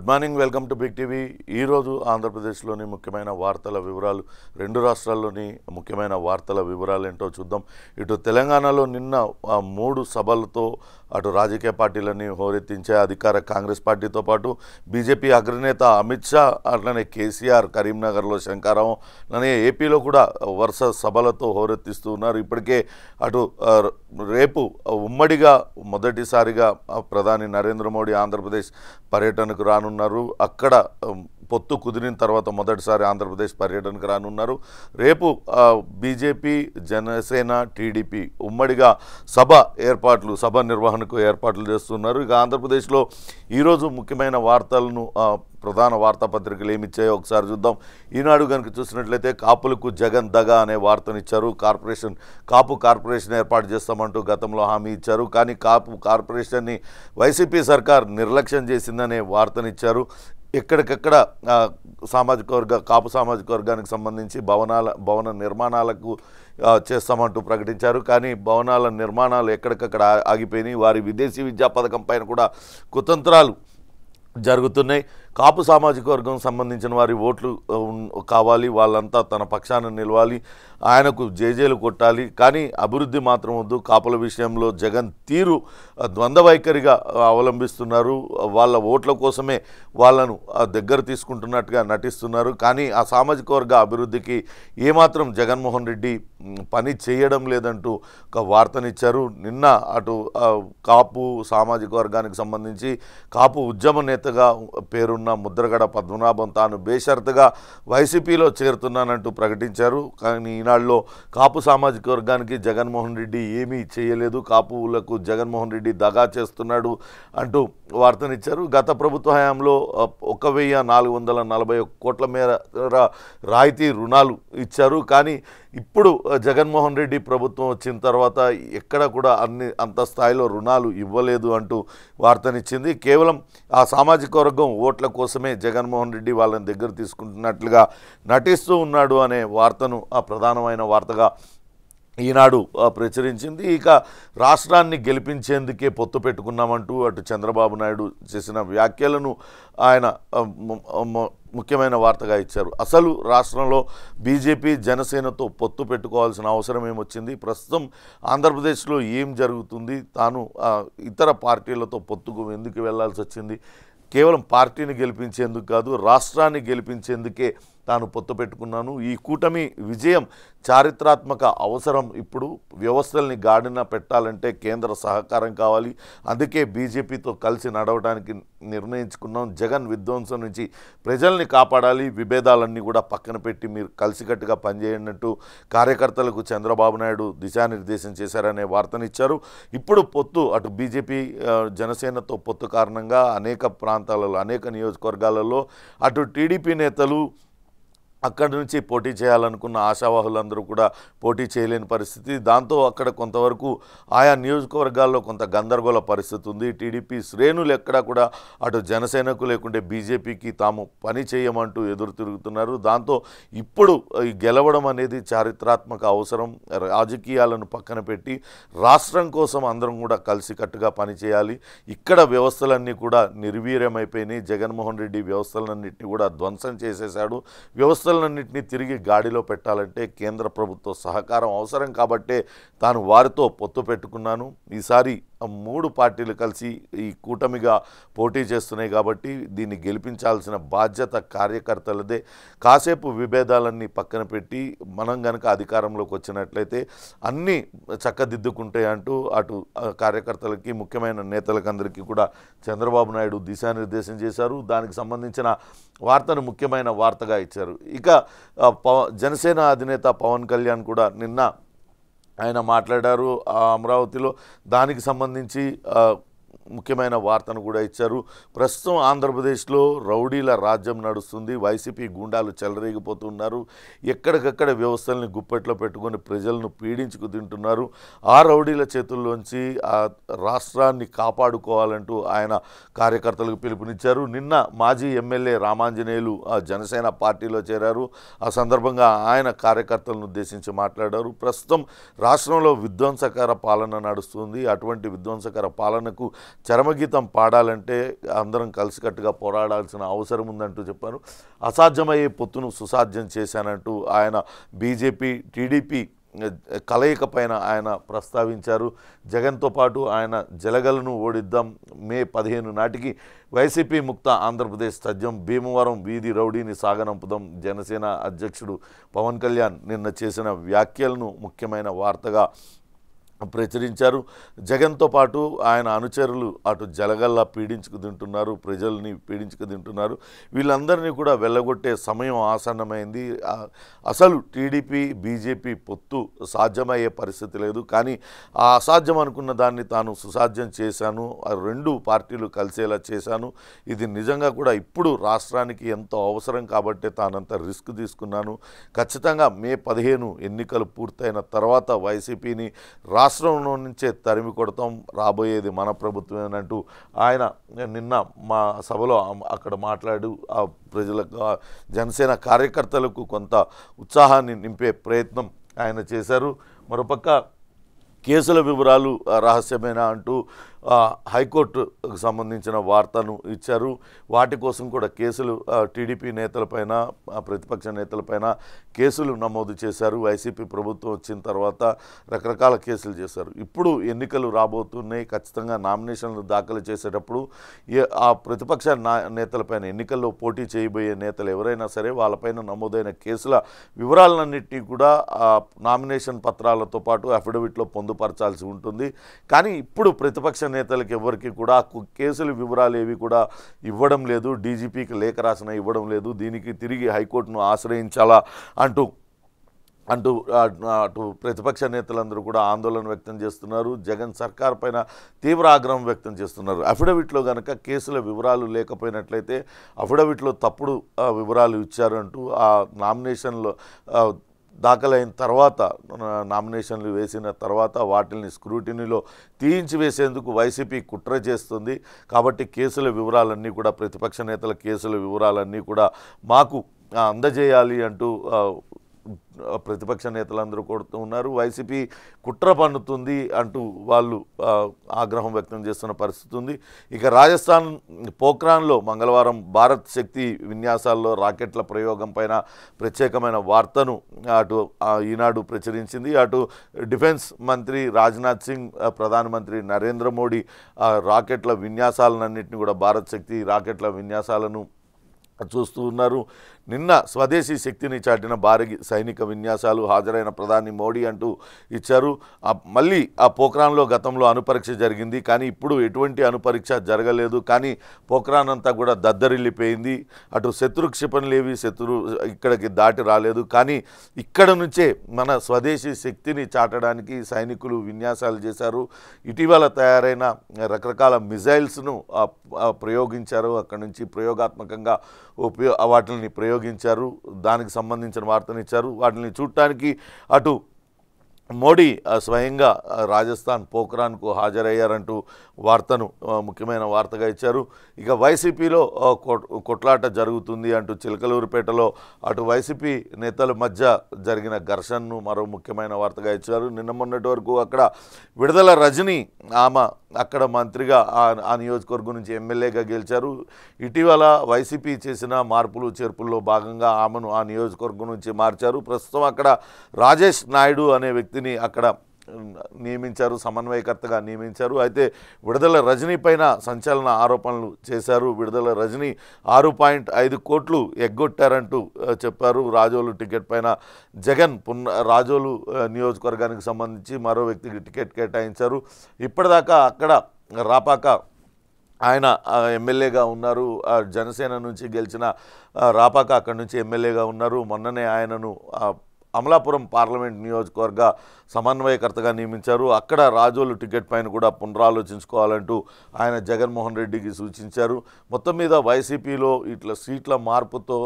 Good morning, welcome to big TV. ఈరోజు ఆంధ్రప్రదేశ్లోని ముఖ్యమైన వార్తల వివరాలు, రెండు రాష్ట్రాల్లోని ముఖ్యమైన వార్తల వివరాలు ఏంటో చూద్దాం. ఇటు తెలంగాణలో నిన్న 3 సభలతో అటు రాజకీయ పార్టీలని హోరెత్తించే అధికార కాంగ్రెస్ పార్టీతో పాటు బీజేపీ అగ్రనేత అమిత్ షా, అట్లనే కేసీఆర్ కరీంనగర్లో శంకారావం, అలానే ఏపీలో కూడా వరుస సభలతో హోరెత్తిస్తూ ఉన్నారు. ఇప్పటికే అటు రేపు ఉమ్మడిగా మొదటిసారిగా ప్రధాని నరేంద్ర మోడీ ఆంధ్రప్రదేశ్ పర్యటనకు రానున్నారు. అక్కడ పొత్తు కుదిరిన తర్వాత మొదటిసారి ఆంధ్రప్రదేశ్ పర్యటనకు రానున్నారు. రేపు బీజేపీ, జనసేన, టీడీపీ ఉమ్మడిగా సభ నిర్వహణకు ఏర్పాట్లు చేస్తున్నారు. ఇక ఆంధ్రప్రదేశ్లో ఈరోజు ముఖ్యమైన వార్తలను ప్రధాన వార్తాపత్రికలు ఏమిచ్చాయో ఒకసారి చూద్దాం. ఈనాడు కనుక చూసినట్లయితే కాపులకు జగన్ దగా అనే వార్తనిచ్చారు. కాపు కార్పొరేషన్ ఏర్పాటు చేస్తామంటూ గతంలో హామీ ఇచ్చారు. కానీ కాపు కార్పొరేషన్ని వైసీపీ సర్కార్ నిర్లక్ష్యం చేసిందనే వార్తనిచ్చారు. ఎక్కడికక్కడ కాపు సామాజిక వర్గానికి సంబంధించి భవన నిర్మాణాలకు చేస్తామంటూ ప్రకటించారు. కానీ భవనాల నిర్మాణాలు ఎక్కడికక్కడ ఆగిపోయినాయి. వారి విదేశీ విద్యా పథకం పైన కూడా కుతంత్రాలు జరుగుతున్నాయి. కాపు సామాజిక వర్గం సంబంధించిన వారి ఓట్లు కావాలి, వాళ్ళంతా తన పక్షాన నిలవాలి, ఆయనకు జేజేలు కొట్టాలి. కానీ అభివృద్ధి మాత్రం వద్దు. కాపుల విషయంలో జగన్ తీరు ద్వంద్వ వైఖరిగా అవలంబిస్తున్నారు. వాళ్ళ ఓట్ల కోసమే వాళ్ళను దగ్గర తీసుకుంటున్నట్టుగా నటిస్తున్నారు. కానీ ఆ సామాజిక వర్గ అభివృద్ధికి ఏమాత్రం జగన్మోహన్ రెడ్డి పని చేయడం లేదంటూ ఒక వార్తనిచ్చారు. నిన్న అటు కాపు సామాజిక వర్గానికి సంబంధించి కాపు ఉద్యమ నేతగా పేరున్న ముద్రగడ పద్మనాభం తాను బేషరతుగా వైసీపీలో చేరుతున్నానంటూ ప్రకటించారు. కానీ ఈనాడులో కాపు సామాజిక వర్గానికి జగన్మోహన్ రెడ్డి ఏమీ చేయలేదు, కాపులకు జగన్మోహన్ రెడ్డి దగా చేస్తున్నాడు అంటూ వార్తనిచ్చారు. గత ప్రభుత్వ హయాంలో 1441 కోట్ల మేర రాయితీ రుణాలు ఇచ్చారు. కానీ ఇప్పుడు జగన్మోహన్ రెడ్డి ప్రభుత్వం వచ్చిన తర్వాత ఎక్కడ కూడా అంత స్థాయిలో రుణాలు ఇవ్వలేదు అంటూ వార్తనిచ్చింది. కేవలం ఆ సామాజిక వర్గం ఓట్ల కోసమే జగన్మోహన్ రెడ్డి వాళ్ళని దగ్గర తీసుకుంటున్నట్లుగా నటిస్తూ ఉన్నాడు అనే వార్తను ప్రధానమైన వార్తగా ఈనాడు ప్రచురించింది. ఇక రాష్ట్రాన్ని గెలిపించేందుకే పొత్తు పెట్టుకున్నామంటూ అటు చంద్రబాబు నాయుడు చేసిన వ్యాఖ్యలను ఆయన ముఖ్యమైన వార్తగా ఇచ్చారు. అసలు రాష్ట్రంలో బీజేపీ, జనసేనతో పొత్తు పెట్టుకోవాల్సిన అవసరం ఏమొచ్చింది, ప్రస్తుతం ఆంధ్రప్రదేశ్లో ఏం జరుగుతుంది, తాను ఇతర పార్టీలతో పొత్తుకు ఎందుకు వెళ్లాల్సి వచ్చింది, కేవలం పార్టీని గెలిపించేందుకు కాదు రాష్ట్రాన్ని గెలిపించేందుకే తాను పొత్తు పెట్టుకున్నాను. ఈ కూటమి విజయం చారిత్రాత్మక అవసరం. ఇప్పుడు వ్యవస్థల్ని గాడిన పెట్టాలంటే కేంద్ర సహకారం కావాలి. అందుకే బీజేపీతో కలిసి నడవడానికి నిర్ణయించుకున్నాం. జగన్ విధ్వంసం నుంచి ప్రజల్ని కాపాడాలి, విభేదాలన్నీ కూడా పక్కన పెట్టి మీరు కలిసికట్టుగా పనిచేయనట్టు కార్యకర్తలకు చంద్రబాబు నాయుడు దిశానిర్దేశం చేశారనే వార్తనిచ్చారు. ఇప్పుడు పొత్తు అటు బీజేపీ, జనసేనతో పొత్తు కారణంగా అనేక ప్రాంతాలలో, అనేక నియోజకవర్గాలలో అటు టీడీపీ నేతలు అక్కడి నుంచి పోటీ చేయాలనుకున్న ఆశావాహులందరూ కూడా పోటీ చేయలేని పరిస్థితి. దాంతో అక్కడ కొంతవరకు ఆయా నియోజకవర్గాల్లో కొంత గందరగోళ పరిస్థితి ఉంది. టీడీపీ శ్రేణులు ఎక్కడా కూడా అటు జనసేనకు లేకుంటే బీజేపీకి తాము పని చేయమంటూ ఎదురు తిరుగుతున్నారు. దాంతో ఇప్పుడు గెలవడం అనేది చారిత్రాత్మక అవసరం. రాజకీయాలను పక్కన పెట్టి రాష్ట్రం కోసం అందరం కూడా కలిసికట్టుగా పనిచేయాలి. ఇక్కడ వ్యవస్థలన్నీ కూడా నిర్వీర్యమైపోయినాయి. జగన్మోహన్ రెడ్డి వ్యవస్థలన్నింటినీ కూడా ధ్వంసం చేసేశాడు. వ్యవస్థలన్నింటినీ తిరిగి గాడిలో పెట్టాలంటే కేంద్ర ప్రభుత్వ సహకారం అవసరం. కాబట్టే తాను వారితో పొత్తు పెట్టుకున్నాను. ఈసారి 3 పార్టీలు కలిసి ఈ కూటమిగా పోటీ చేస్తున్నాయి కాబట్టి దీన్ని గెలిపించాల్సిన బాధ్యత కార్యకర్తలదే. కాసేపు విభేదాలన్నీ పక్కన పెట్టి మనం గనక అధికారంలోకి వచ్చినట్లయితే అన్నీ చక్కదిద్దుకుంటాయి అంటూ అటు కార్యకర్తలకి, ముఖ్యమైన నేతలకందరికీ కూడా చంద్రబాబు నాయుడు దిశానిర్దేశం చేశారు. దానికి సంబంధించిన వార్తను ముఖ్యమైన వార్తగా ఇచ్చారు. ఇక జనసేన అధినేత పవన్ కళ్యాణ్ కూడా నిన్న ఆయన మాట్లాడారు అమరావతిలో. దానికి సంబంధించి ముఖ్యమైన వార్తను కూడా ఇచ్చారు. ప్రస్తుతం ఆంధ్రప్రదేశ్లో రౌడీల రాజ్యం నడుస్తుంది. వైసీపీ గూండాలు చెలరేగిపోతున్నారు. ఎక్కడికక్కడ వ్యవస్థల్ని గుప్పెట్లో పెట్టుకొని ప్రజలను పీడించుకు తింటున్నారు. ఆ రౌడీల చేతుల్లోంచి ఆ రాష్ట్రాన్ని కాపాడుకోవాలంటూ ఆయన కార్యకర్తలకు పిలుపునిచ్చారు. నిన్న మాజీ ఎమ్మెల్యే రామాంజనేయులు జనసేన పార్టీలో చేరారు. ఆ సందర్భంగా ఆయన కార్యకర్తలను ఉద్దేశించి మాట్లాడారు. ప్రస్తుతం రాష్ట్రంలో విధ్వంసకర పాలన నడుస్తుంది. అటువంటి విధ్వంసకర పాలనకు చరమగీతం పాడాలంటే అందరం కలిసికట్టుగా పోరాడాల్సిన అవసరం ఉందంటూ చెప్పారు. అసాధ్యమయ్యే పొత్తును సుసాధ్యం చేశానంటూ ఆయన బీజేపీ టీడీపీ కలయిక పైన ఆయన ప్రస్తావించారు. జగన్తో పాటు ఆయన జలగలను ఓడిద్దాం, మే 15 నాటికి వైసీపీ ముక్త ఆంధ్రప్రదేశ్ తథ్యం, భీమవరం వీధి రౌడీని సాగనంపుదాం. జనసేన అధ్యక్షుడు పవన్ కళ్యాణ్ నిన్న చేసిన వ్యాఖ్యలను ముఖ్యమైన వార్తగా ప్రచురించారు. జగన్తో పాటు ఆయన అనుచరులు అటు జలగల్లా పీడించుకు తింటున్నారు, ప్రజల్ని పీడించుకు తింటున్నారు. వీళ్ళందరినీ కూడా వెళ్ళగొట్టే సమయం ఆసన్నమైంది. అసలు టీడీపీ బీజేపీ పొత్తు సాధ్యమయ్యే పరిస్థితి లేదు, కానీ ఆ అసాధ్యం అనుకున్న దాన్ని తాను సుసాధ్యం చేశాను, ఆ రెండు పార్టీలు కలిసేలా చేశాను. ఇది నిజంగా కూడా ఇప్పుడు రాష్ట్రానికి ఎంతో అవసరం కాబట్టే తానంత రిస్క్ తీసుకున్నాను. ఖచ్చితంగా మే 15 ఎన్నికలు పూర్తయిన తర్వాత వైసీపీని రాష్ట్రంలో నుంచే తరిమి కొడతాం, రాబోయేది మన ప్రభుత్వమేనంటూ ఆయన నిన్న మా సభలో అక్కడ మాట్లాడు ఆ ప్రజలకు జనసేన కార్యకర్తలకు కొంత ఉత్సాహాన్ని నింపే ప్రయత్నం ఆయన చేశారు. మరోపక్క కేసుల వివరాలు రహస్యమేనా అంటూ హైకోర్టుకు సంబంధించిన వార్తను ఇచ్చారు. వాటి కోసం కూడా కేసులు టీడీపీ నేతలపైన ప్రతిపక్ష నేతలపైన కేసులు నమోదు చేశారు. వైసీపీ ప్రభుత్వం వచ్చిన తర్వాత రకరకాల కేసులు చేశారు. ఇప్పుడు ఎన్నికలు రాబోతున్నాయి. ఖచ్చితంగా నామినేషన్లు దాఖలు చేసేటప్పుడు ఆ ప్రతిపక్ష నేతలపైన ఎన్నికల్లో పోటీ చేయబోయే నేతలు ఎవరైనా సరే వాళ్ళపైన నమోదైన కేసుల వివరాలన్నింటినీ కూడా నామినేషన్ పత్రాలతో పాటు అఫిడవిట్లో పొందుపరచాల్సి ఉంటుంది. కానీ ఇప్పుడు ప్రతిపక్ష నేతలకు ఎవరికి కూడా కేసుల వివరాలు ఏవి కూడా ఇవ్వడం లేదు. డీజీపీకి లేఖ రాసిన ఇవ్వడం లేదు. దీనికి తిరిగి హైకోర్టును ఆశ్రయించాలా అంటూ అటు ప్రతిపక్ష నేతలందరూ కూడా ఆందోళన వ్యక్తం చేస్తున్నారు. జగన్ సర్కార్ పైన తీవ్ర ఆగ్రహం వ్యక్తం చేస్తున్నారు. అఫిడవిట్లో కనుక కేసుల వివరాలు లేకపోయినట్లయితే అఫిడవిట్లో తప్పుడు వివరాలు ఇచ్చారు అంటూ ఆ నామినేషన్లో దాఖలైన తర్వాత నామినేషన్లు వేసిన తర్వాత వాటిని స్క్రూటినీలో తీయించి వేసేందుకు వైసీపీ కుట్ర చేస్తుంది. కాబట్టి కేసుల వివరాలన్నీ కూడా ప్రతిపక్ష నేతల కేసుల వివరాలన్నీ కూడా మాకు అందజేయాలి అంటూ ప్రతిపక్ష నేతలందరూ కొడుతూ ఉన్నారు. వైసీపీ కుట్ర పన్నుతుంది అంటూ వాళ్ళు ఆగ్రహం వ్యక్తం చేస్తున్న పరిస్థితి ఉంది. ఇక రాజస్థాన్ పోఖ్రాన్లో మంగళవారం భారత్ శక్తి విన్యాసాల్లో రాకెట్ల ప్రయోగం పైన ప్రత్యేకమైన వార్తను అటు ఈనాడు ప్రచురించింది. అటు డిఫెన్స్ మంత్రి రాజ్నాథ్ సింగ్, ప్రధానమంత్రి నరేంద్ర మోడీ రాకెట్ల విన్యాసాలన్నింటినీ కూడా భారత్ శక్తి రాకెట్ల విన్యాసాలను చూస్తూ ఉన్నారు. నిన్న స్వదేశీ శక్తిని చాటిన భారీ సైనిక విన్యాసాలు హాజరైన ప్రధాని మోడీ అంటూ ఇచ్చారు. మళ్ళీ ఆ పోఖ్రాన్లో గతంలో అణుపరీక్ష జరిగింది, కానీ ఇప్పుడు ఎటువంటి అణుపరీక్ష జరగలేదు. కానీ పోఖ్రాన్ అంతా కూడా దద్దరిల్లిపోయింది. అటు శత్రు క్షిపణులేవి ఇక్కడికి దాటి రాలేదు. కానీ ఇక్కడ నుంచే మన స్వదేశీ శక్తిని చాటడానికి సైనికులు విన్యాసాలు చేశారు. ఇటీవల తయారైన రకరకాల మిజైల్స్ను ప్రయోగించారు. అక్కడి నుంచి ప్రయోగాత్మకంగా వాటిని ప్రయోగించారు. దానికి సంబంధించిన వార్తనిచ్చారు. వాటిని చూడటానికి అటు మోడీ స్వయంగా రాజస్థాన్ పోఖ్రాన్కు హాజరయ్యారంటూ వార్తను ముఖ్యమైన వార్తగా ఇచ్చారు. ఇక వైసీపీలో కొట్లాట జరుగుతుంది అంటూ చిలకలూరుపేటలో అటు వైసీపీ నేతల మధ్య జరిగిన ఘర్షణను మరో ముఖ్యమైన వార్తగా ఇచ్చారు. నిన్న మొన్నటి వరకు అక్కడ విడుదల రజని ఆమె అక్కడ మంత్రిగా ఆ నియోజకవర్గం నుంచి ఎమ్మెల్యేగా గెలిచారు. ఇటీవల వైసీపీ చేసిన మార్పులు చేర్పుల్లో భాగంగా ఆమెను ఆ నియోజకవర్గం నుంచి మార్చారు. ప్రస్తుతం అక్కడ రాజేష్ నాయుడు అనే వ్యక్తిని అక్కడ నియమించారు, సమన్వయకర్తగా నియమించారు. అయితే విడుదల రజనీ పైన సంచలన ఆరోపణలు చేశారు. విడుదల రజనీ 6.5 కోట్లు ఎగ్గొట్టారంటూ చెప్పారు. రాజోలు టికెట్ పైన జగన్ రాజోలు నియోజకవర్గానికి సంబంధించి మరో వ్యక్తికి టికెట్ కేటాయించారు. ఇప్పటిదాకా అక్కడ రాపాక ఆయన ఎమ్మెల్యేగా ఉన్నారు. జనసేన నుంచి గెలిచిన రాపాక అక్కడి నుంచి ఎమ్మెల్యేగా ఉన్నారు. మొన్ననే ఆయనను అమలాపురం పార్లమెంట్ నియోజకవర్గ సమన్వయకర్తగా నియమించారు. అక్కడ రాజోలు టికెట్ పైన కూడా పునరాలోచించుకోవాలంటూ ఆయన జగన్మోహన్ రెడ్డికి సూచించారు. మొత్తం మీద వైసీపీలో ఇట్లా సీట్ల మార్పుతో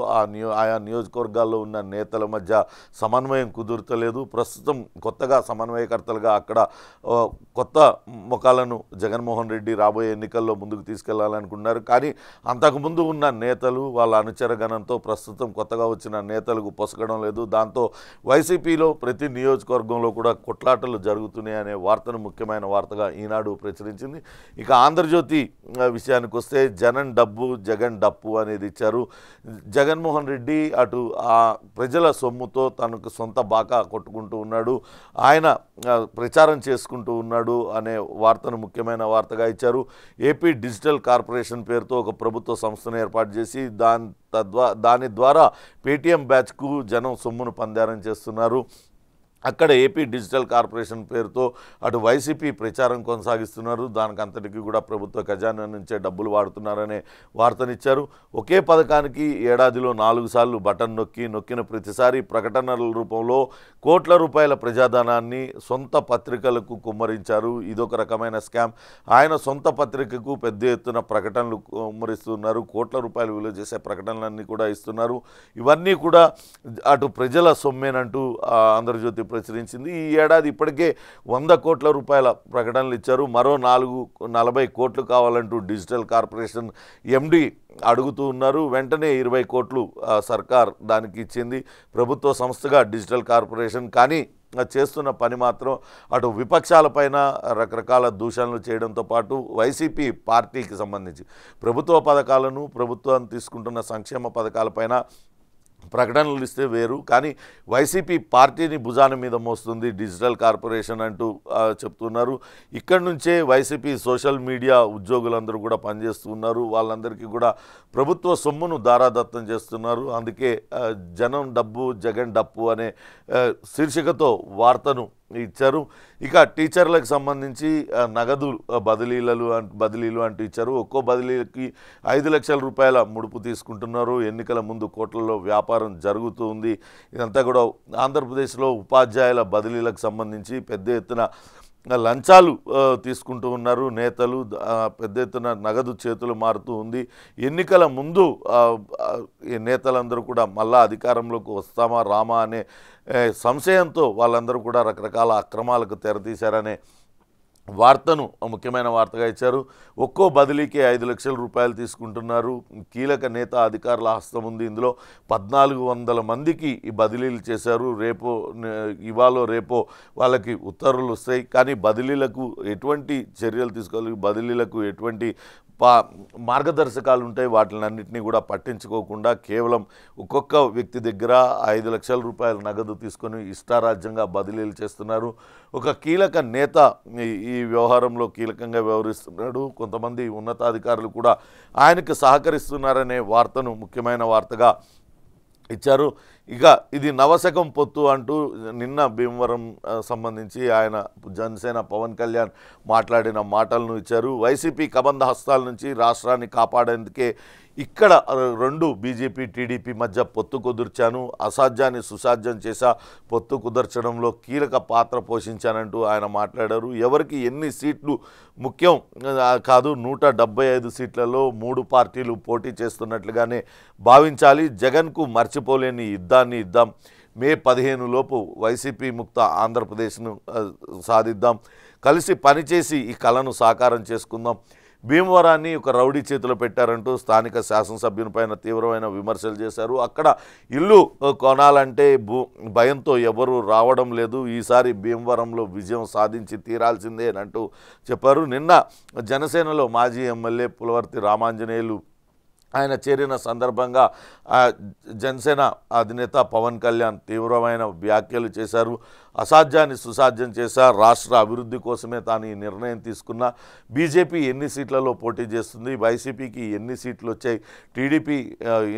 ఆయా నియోజకవర్గాల్లో ఉన్న నేతల మధ్య సమన్వయం కుదురుతలేదు. ప్రస్తుతం కొత్తగా సమన్వయకర్తలుగా అక్కడ కొత్త ముఖాలను జగన్మోహన్ రెడ్డి రాబోయే ఎన్నికల్లో ముందుకు తీసుకెళ్లాలనుకున్నారు. కానీ అంతకుముందు ఉన్న నేతలు వాళ్ళ అనుచరగణంతో ప్రస్తుతం కొత్తగా వచ్చిన నేతలకు పొసగడం లేదు. దాంతో వైసీపీలో ప్రతి నియోజకవర్గంలో కూడా కొట్లాటలు జరుగుతున్నాయి అనే వార్తను ముఖ్యమైన వార్తగా ఈనాడు ప్రచురించింది. ఇక ఆంధ్రజ్యోతి విషయానికి వస్తే జనం డబ్బు జగన్ డప్పు అనేది ఇచ్చారు. జగన్మోహన్ రెడ్డి అటు ఆ ప్రజల సొమ్ముతో తనకు సొంత బాకా కొట్టుకుంటూ ఉన్నాడు, ఆయన ప్రచారం చేసుకుంటూ ఉన్నాడు అనే వార్తను ముఖ్యమైన వార్తగా ఇచ్చారు. ఏపీ డిజిటల్ కార్పొరేషన్ పేరుతో ఒక ప్రభుత్వ సంస్థను ఏర్పాటు చేసి దాని ద్వారా పేటీఎం బ్యాచ్కు జనం సొమ్మును పందారం చేస్తున్నారు. అక్కడ ఏపీ డిజిటల్ కార్పొరేషన్ పేరుతో అటు వైసీపీ ప్రచారం కొనసాగిస్తున్నారు. దానికి అంతటికీ కూడా ప్రభుత్వ ఖజానా నుంచే డబ్బులు వాడుతున్నారనే వార్తనిచ్చారు. ఒకే పథకానికి ఏడాదిలో 4 సార్లు బటన్ నొక్కిన ప్రతిసారి ప్రకటనల రూపంలో కోట్ల రూపాయల ప్రజాధనాన్ని సొంత పత్రికలకు కుమ్మరించారు. ఇదొక రకమైన స్కామ్. ఆయన సొంత పత్రికకు పెద్ద ఎత్తున ప్రకటనలు కుమ్మరిస్తున్నారు. కోట్ల రూపాయలు విలువ చేసే ప్రకటనలన్నీ కూడా ఇస్తున్నారు. ఇవన్నీ కూడా అటు ప్రజల సొమ్మేనంటూ ఆంధ్రజ్యోతి ప్రచురించింది. ఈ ఏడాది ఇప్పటికే 100 కోట్ల రూపాయల ప్రకటనలు ఇచ్చారు. మరో 40 కోట్లు కావాలంటూ డిజిటల్ కార్పొరేషన్ ఎండి అడుగుతూ ఉన్నారు. వెంటనే 20 కోట్లు సర్కార్ దానికి ఇచ్చింది. ప్రభుత్వ సంస్థగా డిజిటల్ కార్పొరేషన్, కానీ చేస్తున్న పని మాత్రం అటు విపక్షాలపైన రకరకాల దూషణలు చేయడంతో పాటు వైసీపీ పార్టీకి సంబంధించి ప్రభుత్వ పథకాలను, ప్రభుత్వం తీసుకుంటున్న సంక్షేమ పథకాలపైన ప్రకటనలు ఇస్తే వేరు, కానీ వైసీపీ పార్టీని భుజాన మీద మోస్తుంది డిజిటల్ కార్పొరేషన్ అంటూ చెప్తున్నారు. ఇక్కడి నుంచే వైసీపీ సోషల్ మీడియా ఉద్యోగులందరూ కూడా పనిచేస్తున్నారు. వాళ్ళందరికీ కూడా ప్రభుత్వ సొమ్మును దారాదత్తం చేస్తున్నారు. అందుకే జనం డబ్బు జగన్ డప్పు అనే శీర్షికతో వార్తను ఇచ్చారు. ఇక టీచర్లకు సంబంధించి నగదు బదిలీలు అంటూ ఇచ్చారు. ఒక్కో బదిలీకి 5 లక్షల రూపాయల ముడుపు తీసుకుంటున్నారు. ఎన్నికల ముందు కోట్లలో వ్యాపారం జరుగుతూ ఉంది. ఇదంతా కూడా ఆంధ్రప్రదేశ్లో ఉపాధ్యాయుల బదిలీలకు సంబంధించి పెద్ద ఎత్తున లంచాలు తీసుకుంటూ ఉన్నారు నేతలు. పెద్ద ఎత్తున నగదు చేతులు మారుతూ ఉంది. ఎన్నికల ముందు నేతలందరూ కూడా మళ్ళా అధికారంలోకి వస్తామా రామా అనే సంశయంతో వాళ్ళందరూ కూడా రకరకాల అక్రమాలకు తెరతీశారనే వార్తను ముఖ్యమైన వార్తగా ఇచ్చారు. ఒక్కో బదిలీకి 5 లక్షల రూపాయలు తీసుకుంటున్నారు. కీలక నేత అధికారుల హస్తం ఉంది. ఇందులో 1400 మందికి ఈ బదిలీలు చేశారు. ఇవాళ రేపో వాళ్ళకి ఉత్తర్వులు వస్తాయి, కానీ బదిలీలకు ఎటువంటి చర్యలు తీసుకోవాలి, బదిలీలకు ఎటువంటి మార్గదర్శకాలు ఉంటాయి, వాటినన్నింటినీ కూడా పట్టించుకోకుండా కేవలం ఒక్కొక్క వ్యక్తి దగ్గర 5 లక్షల రూపాయల నగదు తీసుకొని ఇష్టారాజ్యంగా బదిలీలు చేస్తున్నారు. ఒక కీలక నేత ఈ వ్యవహారంలో కీలకంగా వ్యవహరిస్తున్నాడు. కొంతమంది ఉన్నతాధికారులు కూడా ఆయనకు సహకరిస్తున్నారనే వార్తను ముఖ్యమైన వార్తగా ఇచ్చారు. ఇక ఇది నవశకం పొత్తు అంటూ నిన్న భీమవరం సంబంధించి ఆయన జనసేన పవన్ కళ్యాణ్ మాట్లాడిన మాటలను ఇచ్చారు. వైసీపీ కబంధ హస్తాల నుంచి రాష్ట్రాన్ని కాపాడేందుకే ఇక్కడ 2 బీజేపీ టీడీపీ మధ్య పొత్తు కుదుర్చాను, అసాధ్యాన్ని సుసాధ్యం చేశా, పొత్తు కుదర్చడంలో కీలక పాత్ర పోషించానంటూ ఆయన మాట్లాడారు. ఎవరికి ఎన్ని సీట్లు ముఖ్యం కాదు, 175 సీట్లలో 3 పార్టీలు పోటీ చేస్తున్నట్లుగానే భావించాలి. జగన్కు మర్చిపోలేని యుద్ధాన్ని ఇద్దాం. మే 15 లోపు వైసీపీ ముక్త ఆంధ్రప్రదేశ్ను సాధిద్దాం. కలిసి పనిచేసి ఈ కళను సాకారం చేసుకుందాం. భీమవరాన్ని ఒక రౌడీ చేతిలో పెట్టారంటూ స్థానిక శాసనసభ్యునిపైన తీవ్రమైన విమర్శలు చేశారు. అక్కడ ఇల్లు కొనాలంటే భయంతో ఎవరు రావడం లేదు. ఈసారి భీమవరంలో విజయం సాధించి తీరాల్సిందే అంటూ చెప్పారు. నిన్న జనసేనలో మాజీ ఎమ్మెల్యే పులవర్తి రామాంజనేయులు ఆయన చేరిన సందర్భంగా జనసేన అధినేత పవన్ కళ్యాణ్ తీవ్రమైన వ్యాఖ్యలు చేశారు. అసాధ్యాన్ని సుసాధ్యం చేశారు. రాష్ట్ర అభివృద్ధి కోసమే తాను ఈ నిర్ణయం తీసుకున్న. బీజేపీ ఎన్ని సీట్లలో పోటీ చేస్తుంది, వైసీపీకి ఎన్ని సీట్లు వచ్చాయి, టీడీపీ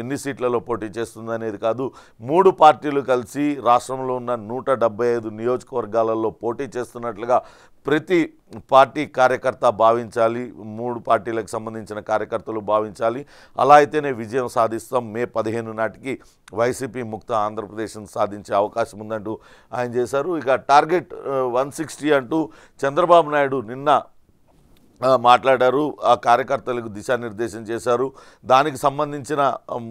ఎన్ని సీట్లలో పోటీ చేస్తుంది అనేది కాదు, 3 పార్టీలు కలిసి రాష్ట్రంలో ఉన్న 175 నియోజకవర్గాలలో పోటీ చేస్తున్నట్లుగా ప్రతి పార్టీ కార్యకర్త భావించాలి. 3 పార్టీలకు సంబంధించిన కార్యకర్తలు భావించాలి. అలా అయితేనే విజయం సాధిస్తాం. మే 15 నాటికి వైసీపీ ముక్త ఆంధ్రప్రదేశ్ను సాధించే అవకాశం ఉందంటూ ఆయన చేశారు. ఇక టార్గెట్ 160 అంటూ చంద్రబాబు నాయుడు నిన్న మాట్లాడారు. ఆ కార్యకర్తలకు దిశానిర్దేశం చేశారు. దానికి సంబంధించిన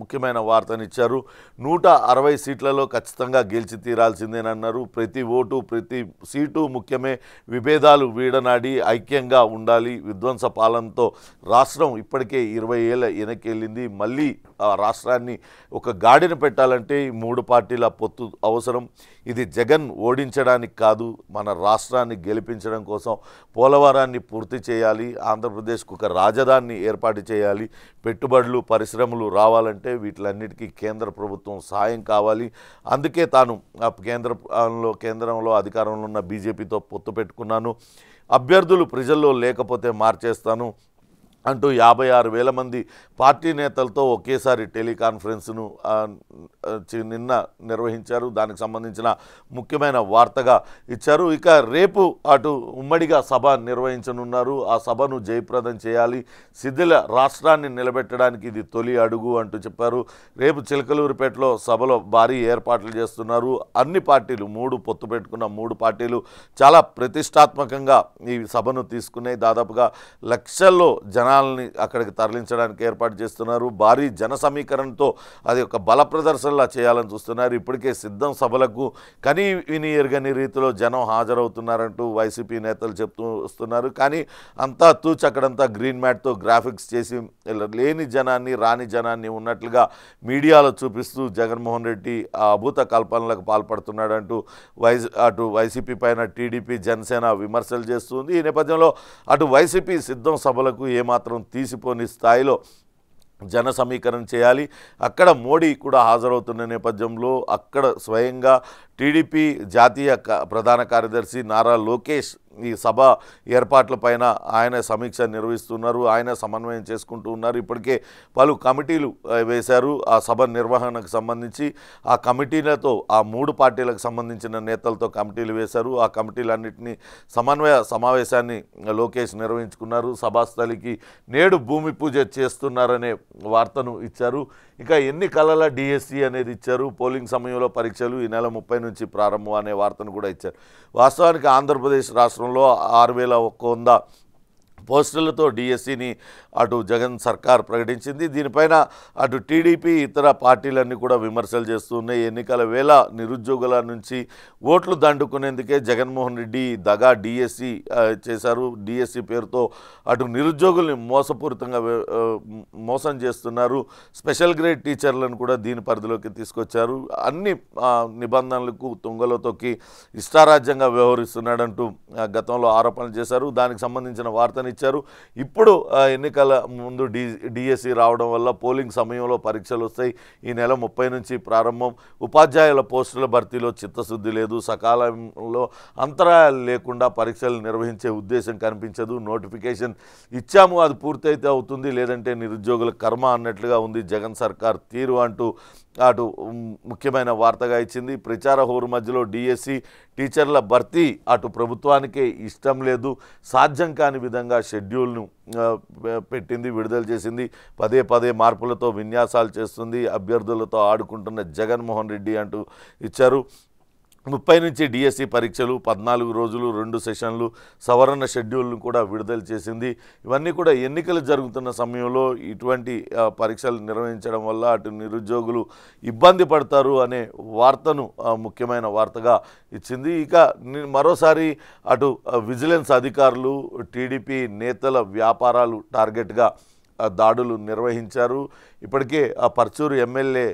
ముఖ్యమైన వార్తనిచ్చారు. 160 సీట్లలో ఖచ్చితంగా గెలిచి తీరాల్సిందేనన్నారు. ప్రతి ఓటు ప్రతి సీటు ముఖ్యమే, విభేదాలు వీడనాడి ఐక్యంగా ఉండాలి. విధ్వంస పాలనతో రాష్ట్రం ఇప్పటికే 20 ఏళ్ళ వెనక్కెళ్ళింది. మళ్ళీ ఆ రాష్ట్రాన్ని ఒక గాడిన పెట్టాలంటే ఈ 3 పార్టీల పొత్తు అవసరం. ఇది జగన్ ఓడించడానికి కాదు, మన రాష్ట్రాన్ని గెలిపించడం కోసం. పోలవరాన్ని పూర్తి చేయాలి, ఆంధ్రప్రదేశ్కు ఒక రాజధానిని ఏర్పాటు చేయాలి. పెట్టుబడులు పరిశ్రమలు రావాలంటే వీటిలన్నిటికీ కేంద్ర ప్రభుత్వం సాయం కావాలి. అందుకే తాను కేంద్రంలో అధికారంలో ఉన్న బీజేపీతో పొత్తు పెట్టుకున్నాను. అభ్యర్థులు ప్రజల్లో లేకపోతే మార్చేస్తాను అంటూ 56,000 మంది పార్టీ నేతలతో ఒకేసారి టెలికాన్ఫరెన్స్ను నిన్న నిర్వహించారు. దానికి సంబంధించిన ముఖ్యమైన వార్తగా ఇచ్చారు. ఇక రేపు అటు ఉమ్మడిగా సభ నిర్వహించనున్నారు. ఆ సభను జయప్రదం చేయాలి. శిథిల రాష్ట్రాన్ని నిలబెట్టడానికి ఇది తొలి అడుగు అంటూ చెప్పారు. రేపు చిలకలూరిపేటలో సభలో భారీ ఏర్పాట్లు చేస్తున్నారు. అన్ని పార్టీలు పొత్తు పెట్టుకున్న 3 పార్టీలు చాలా ప్రతిష్టాత్మకంగా ఈ సభను తీసుకున్నాయి. దాదాపుగా లక్షల్లో జనాల్ని అక్కడికి తరలించడానికి ఏర్పాటు చేస్తున్నారు. భారీ జన సమీకరణతో అది ఒక బల ప్రదర్శనలా చేయాలని చూస్తున్నారు. ఇప్పటికే సిద్ధం సభలకు కని విని ఎరగని రీతిలో జనం హాజరవుతున్నారంటూ వైసీపీ నేతలు చెప్తూ వస్తున్నారు. కానీ అంతా అక్కడంతా గ్రీన్ మ్యాట్తో గ్రాఫిక్స్ చేసి లేని జనాన్ని రాని జనాన్ని ఉన్నట్లుగా మీడియాలో చూపిస్తూ జగన్మోహన్ రెడ్డి ఆ అభూత కల్పనలకు పాల్పడుతున్నాడంటూ అటు వైసీపీ పైన టీడీపీ జనసేన విమర్శలు చేస్తుంది. ఈ నేపథ్యంలో అటు వైసీపీ సిద్ధం సభలకు ఏమాత్రం తీసిపోని స్థాయిలో జన సమీకరణ చేయాలి. అక్కడ మోడీ కూడా హాజరవుతున్న నేపథ్యంలో అక్కడ స్వయంగా టీడీపీ జాతీయ ప్రధాన కార్యదర్శి నారా లోకేష్ ఈ సభ ఏర్పాట్లపైన ఆయన సమీక్ష నిర్వహిస్తున్నారు. ఆయన సమన్వయం చేసుకుంటూ ఉన్నారు. ఇప్పటికే పలు కమిటీలు వేశారు ఆ సభ నిర్వహణకు సంబంధించి. ఆ కమిటీలతో ఆ 3 పార్టీలకు సంబంధించిన నేతలతో కమిటీలు వేశారు. ఆ కమిటీలన్నింటినీ సమన్వయ సమావేశాన్ని లోకేష్ నిర్వహించుకున్నారు. సభాస్థలికి నేడు భూమి పూజ చేస్తున్నారనే వార్తను ఇచ్చారు. ఇక ఎన్నికల డిఎస్సి అనేది ఇచ్చారు. పోలింగ్ సమయంలో పరీక్షలు ఈ నెల 30 నుంచి ప్రారంభం అనే వార్తను కూడా ఇచ్చారు. వాస్తవానికి ఆంధ్రప్రదేశ్ రాష్ట్రంలో 6,100 పోస్టులతో డిఎస్సిని అటు జగన్ సర్కార్ ప్రకటించింది. దీనిపైన అటు టీడీపీ ఇతర పార్టీలన్నీ కూడా విమర్శలు చేస్తున్నాయి. ఎన్నికల వేళ నిరుద్యోగుల నుంచి ఓట్లు దండుకునేందుకే జగన్మోహన్ రెడ్డి దగా డిఎస్సి చేశారు. డిఎస్సి పేరుతో అటు నిరుద్యోగుల్ని మోసపూరితంగా మోసం చేస్తున్నారు. స్పెషల్ గ్రేడ్ టీచర్లను కూడా దీని పరిధిలోకి తీసుకొచ్చారు. అన్ని నిబంధనలకు తుంగలో తొక్కి ఇష్టారాజ్యంగా వ్యవహరిస్తున్నాడంటూ గతంలో ఆరోపణలు చేశారు. దానికి సంబంధించిన వార్తని ఇచ్చారు. ఇప్పుడు ఎన్నికల ముందు డిఎస్సి రావడం వల్ల పోలింగ్ సమయంలో పరీక్షలు వస్తాయి. ఈ నెల 30 నుంచి ప్రారంభం. ఉపాధ్యాయుల పోస్టుల భర్తీలో చిత్తశుద్ధి లేదు. సకాలంలో అంతరాయాలు లేకుండా పరీక్షలు నిర్వహించే ఉద్దేశం కనిపించదు. నోటిఫికేషన్ ఇచ్చాము, అది పూర్తయితే అవుతుంది, లేదంటే నిరుద్యోగుల కర్మ అన్నట్లుగా ఉంది జగన్ సర్కార్ తీరు అంటూ అటు ముఖ్యమైన వార్తగా ఇచ్చింది. ప్రచార హోరు మధ్యలో డిఎస్సి టీచర్ల భర్తీ అటు ప్రభుత్వానికే ఇష్టం లేదు. సాధ్యం కాని విధంగా షెడ్యూల్ను పెట్టింది, విడుదల చేసింది. పదే మార్పులతో విన్యాసాలు చేస్తుంది. అభ్యర్థులతో ఆడుకుంటున్న జగన్మోహన్ రెడ్డి అంటూ ఇచ్చారు. 30 నుంచి డిఎస్సి పరీక్షలు, 14 రోజులు 2 సెషన్లు, సవరణ షెడ్యూల్ను కూడా విడుదల చేసింది. ఇవన్నీ కూడా ఎన్నికలు జరుగుతున్న సమయంలో ఇటువంటి పరీక్షలు నిర్వహించడం వల్ల అటు నిరుద్యోగులు ఇబ్బంది పడతారు అనే వార్తను ముఖ్యమైన వార్తగా ఇచ్చింది. ఇక మరోసారి అటు విజిలెన్స్ అధికారులు టీడీపీ నేతల వ్యాపారాలు టార్గెట్గా దాడులు నిర్వహించారు. ఇప్పటికే ఆ పర్చూరు ఎమ్మెల్యే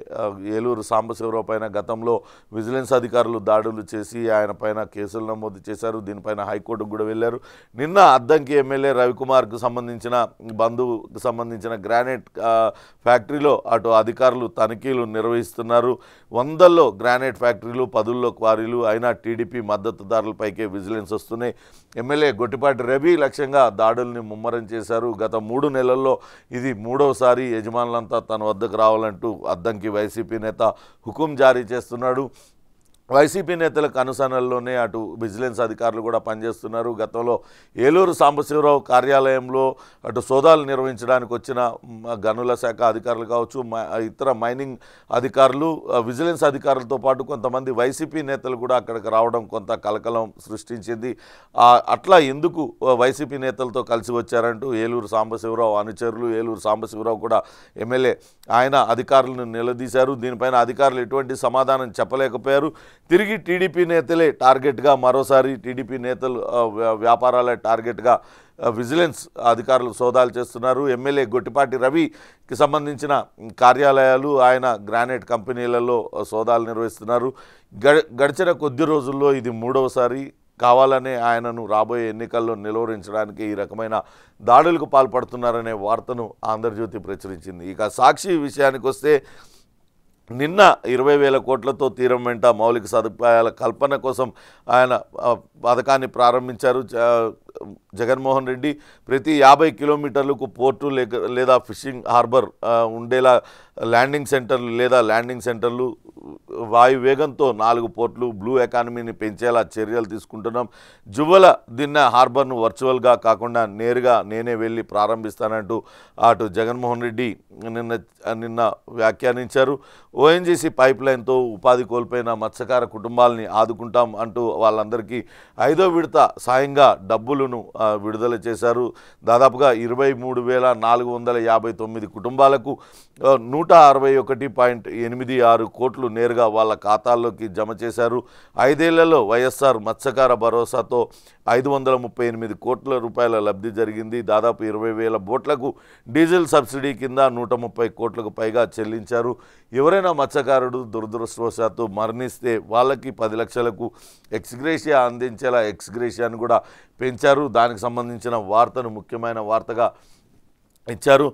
ఏలూరు సాంబశివరావు పైన గతంలో విజిలెన్స్ అధికారులు దాడులు చేసి ఆయన పైన కేసులు నమోదు చేశారు. దీనిపైన హైకోర్టుకు కూడా వెళ్ళారు. నిన్న అద్దంకి ఎమ్మెల్యే రవికుమార్కు సంబంధించిన బంధువుకు సంబంధించిన గ్రానైట్ ఫ్యాక్టరీలో అటు అధికారులు తనిఖీలు నిర్వహిస్తున్నారు. 100ల్లో గ్రానైట్ ఫ్యాక్టరీలు, 10ల్లో క్వారీలు. అయినా టీడీపీ మద్దతుదారులపైకే విజిలెన్స్ వస్తున్నాయి. ఎమ్మెల్యే గొట్టిపాటి రవి లక్ష్యంగా దాడుల్ని ముమ్మరం చేశారు. గత 3 నెలల్లో ఇది 3వసారి యజమానులంతా తన వద్దకు రావాలంటూ అద్దంకి వైసీపీ నేత హుకుం జారీ చేస్తున్నాడు. వైసీపీ నేతలకు అనుసరణలోనే అటు విజిలెన్స్ అధికారులు కూడా పనిచేస్తున్నారు. గతంలో ఏలూరు సాంబశివరావు కార్యాలయంలో అటు సోదాలు నిర్వహించడానికి వచ్చిన గనుల శాఖ అధికారులు కావచ్చు, ఇతర మైనింగ్ అధికారులు, విజిలెన్స్ అధికారులతో పాటు కొంతమంది వైసీపీ నేతలు కూడా అక్కడికి రావడం కొంత కలకలం సృష్టించింది. అట్లా ఎందుకు వైసీపీ నేతలతో కలిసి వచ్చారంటూ ఏలూరు సాంబశివరావు అనుచరులు, ఏలూరు సాంబశివరావు కూడా ఎమ్మెల్యే ఆయన అధికారులను నిలదీశారు. దీనిపైన అధికారులు ఎటువంటి సమాధానం చెప్పలేకపోయారు. తిరిగి టీడీపీ నేతలే టార్గెట్గా, మరోసారి టీడీపీ నేతలు వ్యాపారాలే టార్గెట్గా విజిలెన్స్ అధికారులు సోదాలు చేస్తున్నారు. ఎమ్మెల్యే గొట్టిపాటి రవికి సంబంధించిన కార్యాలయాలు, ఆయన గ్రానైట్ కంపెనీలలో సోదాలు నిర్వహిస్తున్నారు. గడిచిన కొద్ది రోజుల్లో ఇది మూడవసారి కావాలనే ఆయనను రాబోయే ఎన్నికల్లో నిలువరించడానికి ఈ రకమైన దాడులకు పాల్పడుతున్నారనే వార్తను ఆంధ్రజ్యోతి ప్రచురించింది. ఇక సాక్షి విషయానికి వస్తే నిన్న 20,000 కోట్లతో తీరం వెంట మౌలిక సదుపాయాల కల్పన కోసం ఆయన పథకాన్ని ప్రారంభించారు జగన్మోహన్ రెడ్డి. ప్రతి 50 కిలోమీటర్లకు పోర్టు లేదా ఫిషింగ్ హార్బర్ ఉండేలా ల్యాండింగ్ సెంటర్లు లేదా ల్యాండింగ్ సెంటర్లు, వాయు వేగంతో 4 పోర్టులు, బ్లూ ఎకానమీని పెంచేలా చర్యలు తీసుకుంటున్నాం. జువ్వల దిన్న హార్బర్ను వర్చువల్గా కాకుండా నేరుగా నేనే వెళ్ళి ప్రారంభిస్తానంటూ అటు జగన్మోహన్ రెడ్డి నిన్న వ్యాఖ్యానించారు. ఓఎన్జీసీ పైప్ లైన్తో ఉపాధి కోల్పోయిన మత్స్యకార కుటుంబాలని ఆదుకుంటాం అంటూ వాళ్ళందరికీ 5వ విడత సాయంగా డబ్బులను విడుదల చేశారు. దాదాపుగా 23,459 కుటుంబాలకు 161.86 కోట్లు నేరుగా వాళ్ళ ఖాతాల్లోకి జమ చేశారు. 5 ఏళ్లలో వైఎస్ఆర్ మత్స్యకార భరోసాతో 538 కోట్ల రూపాయల లబ్ధి జరిగింది. దాదాపు 20,000 బోట్లకు డీజిల్ సబ్సిడీ కింద 130 కోట్లకు పైగా చెల్లించారు. ఎవరైనా మత్స్యకారుడు దురదృష్టవశాత్తు మరణిస్తే వాళ్ళకి 10 లక్షలకు ఎక్స్గ్రేషియా అందించేలా ఎక్స్గ్రేషియాను కూడా పెంచారు. దానికి సంబంధించిన వార్తను ముఖ్యమైన వార్తగా ఇచ్చారు.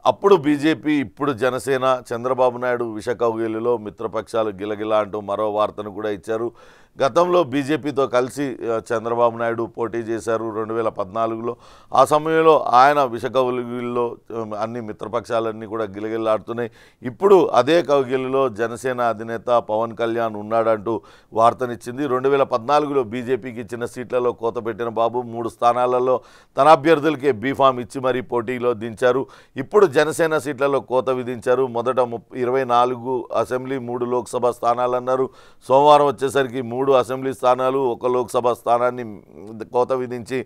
అప్పుడు బీజేపీ, ఇప్పుడు జనసేన, చంద్రబాబు నాయుడు విషకౌగిలిలో మిత్రపక్షాలు గిలగిలా అంటూ మరో వార్తను కూడా ఇచ్చారు. గతంలో బీజేపీతో కలిసి చంద్రబాబు నాయుడు పోటీ చేశారు 2014లో. ఆ సమయంలో ఆయన విషకౌగిలిలో అన్ని మిత్రపక్షాలన్నీ కూడా గిలగిలాడుతున్నాయి. ఇప్పుడు అదే కౌగిలిలో జనసేన అధినేత పవన్ కళ్యాణ్ ఉన్నాడంటూ వార్తనిచ్చింది. 2014లో బీజేపీకి ఇచ్చిన సీట్లలో కోత పెట్టిన బాబు 3 స్థానాలలో తన అభ్యర్థులకే బీఫామ్ ఇచ్చి మరీ పోటీలో దించారు. ఇప్పుడు జనసేన సీట్లలో కోత విధించారు. మొదట 24 అసెంబ్లీ, 3 లోక్సభ స్థానాలన్నారు. సోమవారం వచ్చేసరికి 3 అసెంబ్లీ స్థానాలు, 1 లోక్సభ స్థానాన్ని కోత విధించి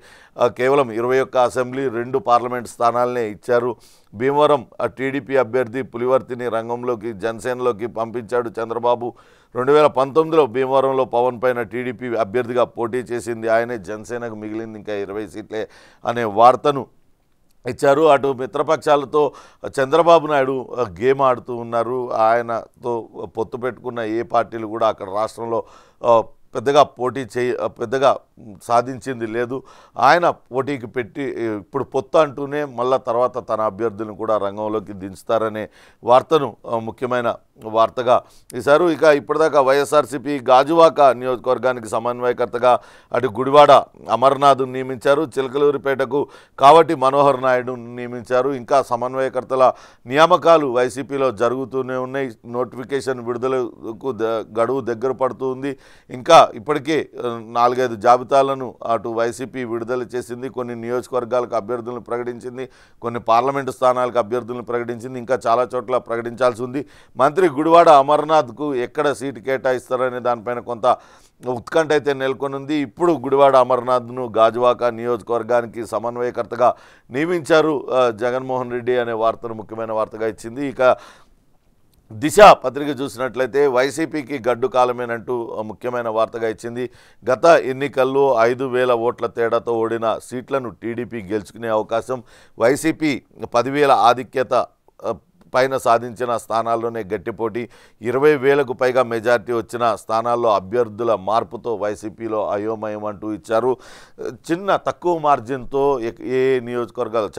కేవలం 21 అసెంబ్లీ, 2 పార్లమెంట్ స్థానాలనే ఇచ్చారు. భీమవరం టీడీపీ అభ్యర్థి పులివర్తిని రంగంలోకి, జనసేనలోకి పంపించాడు చంద్రబాబు. 2019లో భీమవరంలో పవన్ పైన టీడీపీ అభ్యర్థిగా పోటీ చేసింది ఆయనే. జనసేనకు మిగిలింది ఇంకా 20 సీట్లే అనే వార్తను ఇచ్చారు. అటు మిత్రపక్షాలతో చంద్రబాబు నాయుడు గేమ్ ఆడుతూ ఉన్నారు. ఆయనతో పొత్తు పెట్టుకున్న ఏ పార్టీలు కూడా అక్కడ రాష్ట్రంలో పెద్దగా సాధించింది లేదు. ఆయన పోటీకి పెట్టి ఇప్పుడు పొత్తు అంటూనే మళ్ళా తర్వాత తన అభ్యర్థులను కూడా రంగంలోకి దించుతారనే వార్తను ముఖ్యమైన వార్తగా ఇశారు. ఇక ఇప్పటిదాకా వైఎస్ఆర్సీపీ గాజువాక నియోజకవర్గానికి సమన్వయకర్తగా అటు గుడివాడ అమర్నాథ్ నియమించారు. చిలకలూరిపేటకు కావటి మనోహర్ నాయుడు నియమించారు. ఇంకా సమన్వయకర్తల నియామకాలు వైసీపీలో జరుగుతూనే ఉన్నాయి. నోటిఫికేషన్ విడుదలకు గడువు దగ్గర పడుతూ ఉంది. ఇంకా ఇప్పటికే 4-5 జాబితాలను అటు వైసీపీ విడుదల చేసింది. కొన్ని నియోజకవర్గాలకు అభ్యర్థులను ప్రకటించింది, కొన్ని పార్లమెంటు స్థానాలకు అభ్యర్థులను ప్రకటించింది. ఇంకా చాలా చోట్ల ప్రకటించాల్సి ఉంది. మంత్రి గుడివాడ అమర్నాథ్కు ఎక్కడ సీటు కేటాయిస్తారనే దానిపైన కొంత ఉత్కంఠ అయితే నెలకొనుంది. ఇప్పుడు గుడివాడ అమర్నాథ్ను గాజువాక నియోజకవర్గానికి సమన్వయకర్తగా నియమించారు జగన్మోహన్ రెడ్డి అనే వార్తను ముఖ్యమైన వార్తగా ఇచ్చింది. ఇక దిశ పత్రిక చూసినట్లయితే వైసీపీకి గడ్డు కాలమేనంటూ ముఖ్యమైన వార్తగా ఇచ్చింది. గత ఎన్నికల్లో 5,000 ఓట్ల తేడాతో ఓడిన సీట్లను టీడీపీ గెలుచుకునే అవకాశం, వైసీపీ 10,000 ఆధిక్యత పైన సాధించిన స్థానాల్లోనే గట్టి పోటీ, 20,000కు పైగా మెజార్టీ వచ్చిన స్థానాల్లో అభ్యర్థుల మార్పుతో వైసీపీలో అయోమయం అంటూ ఇచ్చారు. చిన్న తక్కువ మార్జిన్తో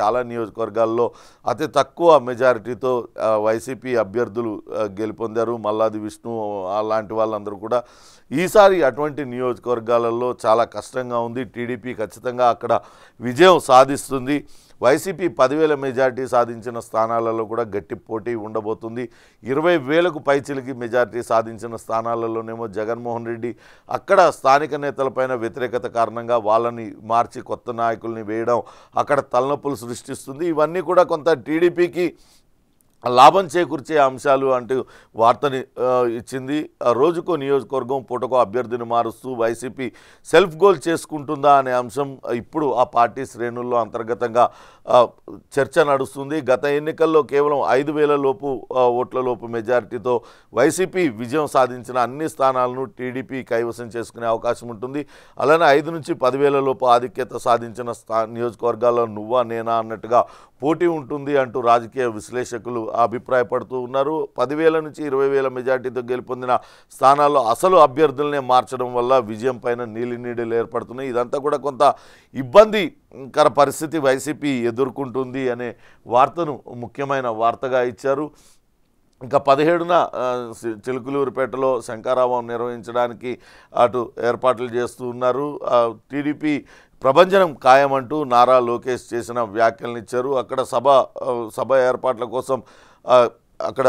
చాలా నియోజకవర్గాల్లో అతి తక్కువ మెజారిటీతో వైసీపీ అభ్యర్థులు గెలుపొందారు. మల్లాది విష్ణు అలాంటి వాళ్ళందరూ కూడా. ఈసారి అటువంటి నియోజకవర్గాలలో చాలా కష్టంగా ఉంది. టీడీపీ ఖచ్చితంగా అక్కడ విజయం సాధిస్తుంది. వైసీపీ 10,000 మెజార్టీ సాధించిన స్థానాలలో కూడా గట్టి పోటీ ఉండబోతుంది. 20,000కు పైచిలికి మెజార్టీ సాధించిన స్థానాలలోనేమో జగన్మోహన్ రెడ్డి అక్కడ స్థానిక నేతలపైన వ్యతిరేకత కారణంగా వాళ్ళని మార్చి కొత్త నాయకుల్ని వేయడం అక్కడ తలనొప్పులు సృష్టిస్తుంది. ఇవన్నీ కూడా కొంత టీడీపీకి లాభం చేకూర్చే అంశాలు అంటూ వార్తని ఇచ్చింది. రోజుకో నియోజకవర్గం పూటకో అభ్యర్థిని మారుస్తూ వైసీపీ సెల్ఫ్ గోల్ చేసుకుంటుందా అనే అంశం ఇప్పుడు ఆ పార్టీ శ్రేణుల్లో అంతర్గతంగా చర్చ నడుస్తుంది. గత ఎన్నికల్లో కేవలం 5,000 లోపు ఓట్ల లోపు మెజారిటీతో వైసీపీ విజయం సాధించిన అన్ని స్థానాలను టీడీపీ కైవసం చేసుకునే అవకాశం ఉంటుంది. అలానే 5 నుంచి 10,000 లోపు ఆధిక్యత సాధించిన నియోజకవర్గాల్లో నువ్వా నేనా అన్నట్టుగా పోటీ ఉంటుంది అంటూ రాజకీయ విశ్లేషకులు అభిప్రాయపడుతూ ఉన్నారు. 10,000 నుంచి 20,000 మెజార్టీతో గెలుపొందిన స్థానాల్లో అసలు అభ్యర్థులనే మార్చడం వల్ల విజయం పైన నీలినీడలు ఏర్పడుతున్నాయి. ఇదంతా కూడా కొంత ఇబ్బందికర పరిస్థితి వైసీపీ ఎదుర్కొంటుంది అనే వార్తను ముఖ్యమైన వార్తగా ఇచ్చారు. ఇంకా 17న చిలుకలూరిపేటలో శంఖారావం నిర్వహించడానికి అటు ఏర్పాట్లు చేస్తూ ఉన్నారు. టీడీపీ ప్రభంజనం ఖాయమంటూ నారా లోకేష్ చేసిన వ్యాఖ్యలను ఇచ్చారు. అక్కడ సభ ఏర్పాట్ల కోసం అక్కడ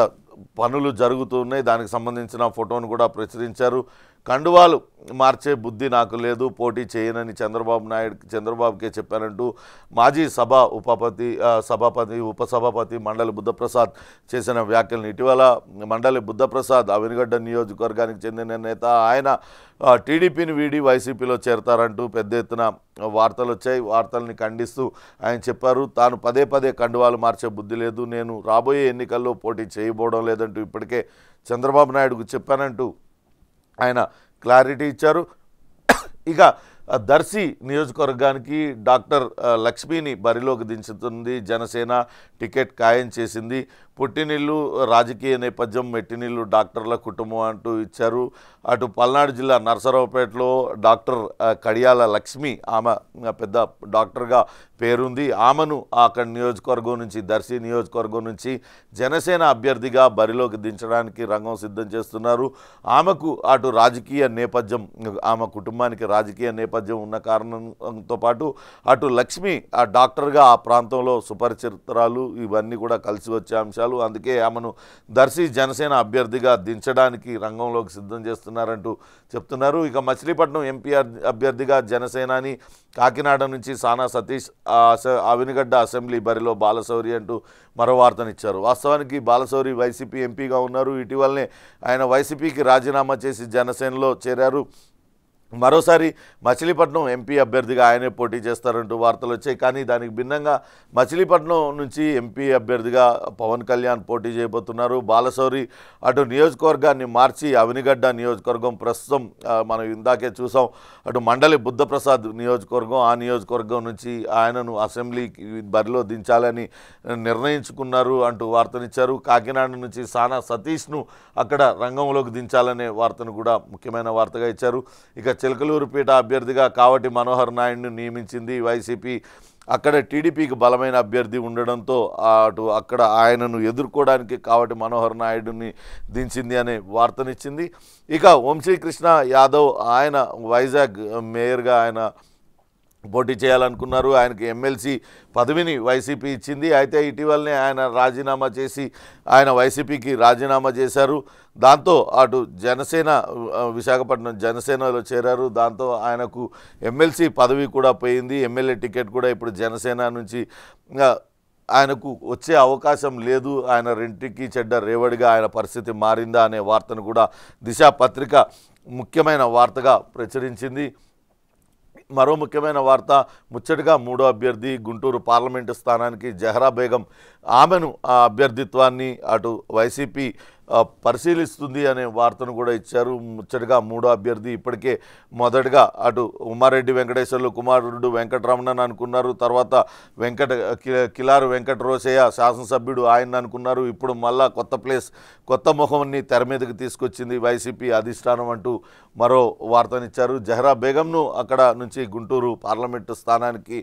పనులు జరుగుతున్నాయి. దానికి సంబంధించిన ఫోటోను కూడా ప్రచురించారు. కండువాలు మార్చే బుద్ధి నాకు లేదు, పోటీ చేయనని చంద్రబాబుకే చెప్పానంటూ మాజీ సభాపతి ఉపసభాపతి మండలి బుద్ధప్రసాద్ చేసిన వ్యాఖ్యలను ఇటీవల మండలి బుద్ధప్రసాద్ అవినిగడ్డ నియోజకవర్గానికి చెందిన నేత. ఆయన టీడీపీని వీడి వైసీపీలో చేరతారంటూ పెద్ద ఎత్తున వార్తలు వచ్చాయి. వార్తల్ని ఖండిస్తూ ఆయన చెప్పారు, తాను పదే కండువాలు మార్చే బుద్ధి లేదు, నేను రాబోయే ఎన్నికల్లో పోటీ చేయబోవడం లేదంటూ ఇప్పటికే చంద్రబాబు నాయుడుకు చెప్పానంటూ ఆయన క్లారిటీ ఇచ్చారు. ఇక దర్శి నియోజకవర్గానికి డాక్టర్ లక్ష్మిని బరిలోకి దించుతుంది జనసేన. టికెట్ ఖాయం చేసింది. పుట్టినిల్లు రాజకీయ నేపథ్యం, మెట్టినిల్లు డాక్టర్ల కుటుంబం అంటూ ఇచ్చారు. అటు పల్నాడు జిల్లా నర్సరావుపేటలో డాక్టర్ కడియాల లక్ష్మి, ఆమె పెద్ద డాక్టర్గా పేరుంది. ఆమెను అక్కడ నియోజకవర్గం నుంచి దర్శి నియోజకవర్గం నుంచి జనసేన అభ్యర్థిగా బరిలోకి దించడానికి రంగం సిద్ధం చేస్తున్నారు. ఆమెకు అటు రాజకీయ నేపథ్యం, ఆమె కుటుంబానికి రాజకీయ నేపథ్యం ఉన్న కారణంతో పాటు అటు లక్ష్మి ఆ డాక్టర్గా ఆ ప్రాంతంలో సుపరిచితురాలు, ఇవన్నీ కూడా కలిసి వచ్చే అంశాలు. అందుకే ఆమెను దర్శి జనసేన అభ్యర్థిగా దించడానికి రంగంలోకి సిద్ధం చేస్తున్నారంటూ చెప్తున్నారు. ఇక మచిలీపట్నం ఎంపీ అభ్యర్థిగా జనసేనాని, కాకినాడ నుంచి సానా సతీష్, అవినిగడ్డ అసెంబ్లీ బరిలో బాలశౌరి అంటూ మరో వార్తనిచ్చారు. వాస్తవానికి బాలశౌరి వైసీపీ ఎంపీగా ఉన్నారు. ఇటీవలనే ఆయన వైసీపీకి రాజీనామా చేసి జనసేనలో చేరారు. మరోసారి మచిలీపట్నం ఎంపీ అభ్యర్థిగా ఆయనే పోటీ చేస్తారంటూ వార్తలు వచ్చాయి. కానీ దానికి భిన్నంగా మచిలీపట్నం నుంచి ఎంపీ అభ్యర్థిగా పవన్ కళ్యాణ్ పోటీ చేయబోతున్నారు. బాలశౌరి అటు నియోజకవర్గాన్ని మార్చి అవినిగడ్డ నియోజకవర్గం, ప్రస్తుతం మనం ఇందాకే చూసాం అటు మండలి బుద్ధప్రసాద్ నియోజకవర్గం, ఆ నియోజకవర్గం నుంచి ఆయనను అసెంబ్లీకి బరిలో దించాలని నిర్ణయించుకున్నారు అంటూ వార్తనిచ్చారు. కాకినాడ నుంచి సానా సతీష్ను అక్కడ రంగంలోకి దించాలనే వార్తను కూడా ముఖ్యమైన వార్తగా ఇచ్చారు. ఇక చిలకలూరుపేట అభ్యర్థిగా కావటి మనోహర్ నాయుడును నియమించింది వైసీపీ. అక్కడ టీడీపీకి బలమైన అభ్యర్థి ఉండడంతో అటు అక్కడ ఆయనను ఎదుర్కోవడానికి కావటి మనోహర్ నాయుడుని దించింది అనే వార్తనిచ్చింది. ఇక వంశీకృష్ణ యాదవ్, ఆయన వైజాగ్ మేయర్గా ఆయన పోటీ చేయాలనుకున్నారు. ఆయనకి ఎమ్మెల్సీ పదవిని వైసీపీ ఇచ్చింది. అయితే ఇటీవలనే ఆయన రాజీనామా చేసి ఆయన వైసీపీకి రాజీనామా చేశారు. దాంతో అటు జనసేన, విశాఖపట్నం జనసేనలో చేరారు. దాంతో ఆయనకు ఎమ్మెల్సీ పదవి కూడా పోయింది. ఎమ్మెల్యే టికెట్ కూడా ఇప్పుడు జనసేన నుంచి ఆయనకు వచ్చే అవకాశం లేదు. ఆయన రెంటికి చెడ్డ రేవడిగా ఆయన పరిస్థితి మారిందా అనే వార్తను కూడా దిశ పత్రిక ముఖ్యమైన వార్తగా ప్రచురించింది. మరో ముఖ్యమైన వార్త, ముచ్చటగా మూడో అభ్యర్థి గుంటూరు పార్లమెంటు స్థానానికి జహరా బేగం, ఆమెను ఆ అభ్యర్థిత్వాన్ని అటు వైసీపీ పరిశీలిస్తుంది అనే వార్తను కూడా ఇచ్చారు. ముచ్చటగా మూడో అభ్యర్థి ఇప్పటికే మొదటగా అటు ఉమారెడ్డి వెంకటేశ్వర్లు కుమారుడు వెంకటరమణన్ అనుకున్నారు. తర్వాత కిలారు వెంకట రోసయ్య శాసనసభ్యుడు ఆయన అనుకున్నారు. ఇప్పుడు మళ్ళా కొత్త మొహంని తెర మీదకి తీసుకొచ్చింది వైసీపీ అధిష్టానం అంటూ మరో వార్తనిచ్చారు. జహరా బేగంను అక్కడ నుంచి గుంటూరు పార్లమెంటు స్థానానికి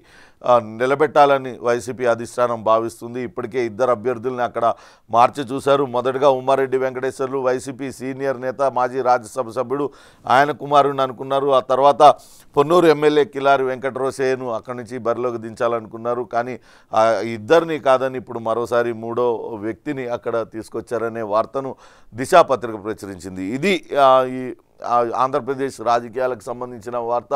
నిలబెట్టాలని వైసీపీ అధిష్టానం భావిస్తుంది. ఇప్పటికే ఇప్పటికే ఇద్దరు అభ్యర్థుల్ని అక్కడ మార్చి చూశారు. మొదటగా ఉమ్మారెడ్డి వెంకటేశ్వర్లు వైసీపీ సీనియర్ నేత, మాజీ రాజ్యసభ సభ్యుడు, ఆయన కుమారుని అనుకున్నారు. ఆ తర్వాత పొన్నూరు ఎమ్మెల్యే కిలారి వెంకటరోసయ్యను అక్కడి నుంచి బరిలోకి దించాలనుకున్నారు. కానీ ఆ ఇద్దరిని కాదని ఇప్పుడు మరోసారి మూడో వ్యక్తిని అక్కడ తీసుకొచ్చారనే వార్తను దిశ పత్రిక ప్రచురించింది. ఇది ఈ ఆంధ్రప్రదేశ్ రాజకీయాలకు సంబంధించిన వార్త.